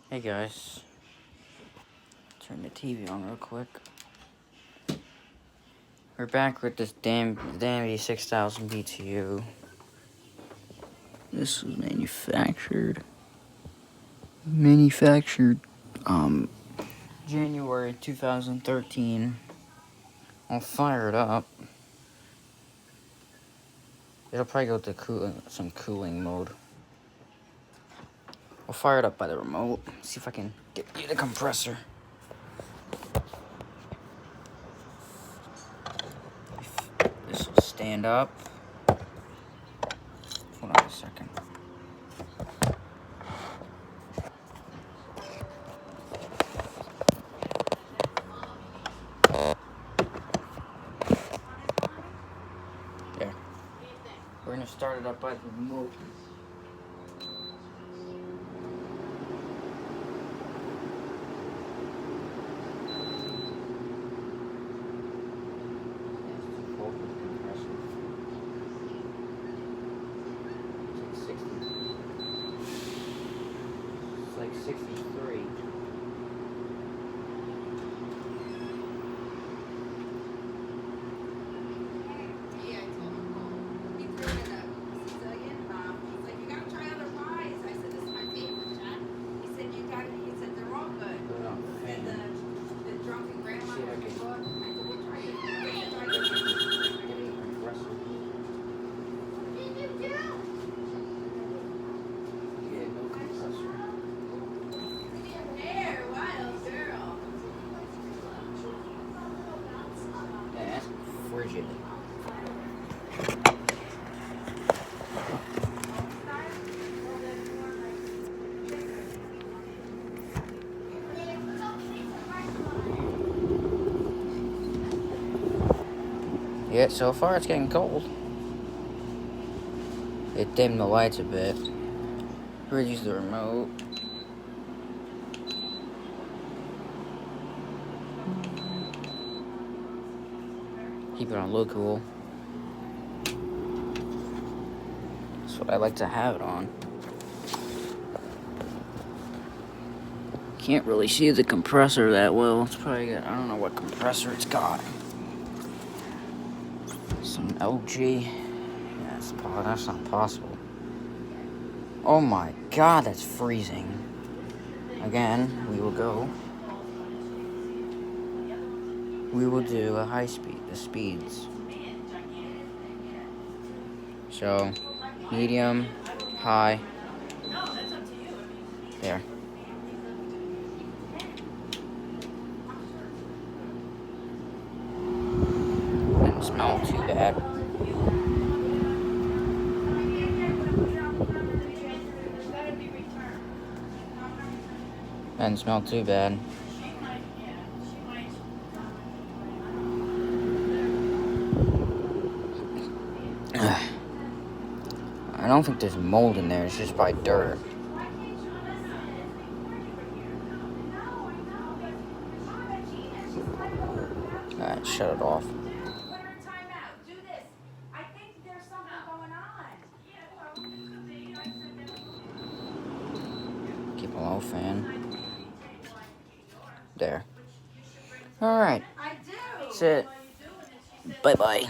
Hey guys, turn the TV on real quick. We're back with this Danby 6000 BTU. This was manufactured January 2013. I'll fire it up. It'll probably go to some cooling mode. I'll fire it up by the remote. See if I can get you the compressor. This will stand up. Hold on a second. There. We're gonna start it up by the remote. It's like 63. Frigid. Yeah, so far it's getting cold. It dimmed the lights a bit. Reduce the remote. Keep it on low cool. That's what I like to have it on. Can't really see the compressor that well. It's probably got, I don't know what compressor it's got. Some LG. Yeah, that's not possible. Oh my god, that's freezing. Again, we will do a high speed, the speeds. So, medium, high. There. Didn't smell too bad. Didn't smell too bad. I don't think there's mold in there, it's just by dirt. Alright, shut it off. Keep a low fan. There. Alright. That's it. Bye-bye.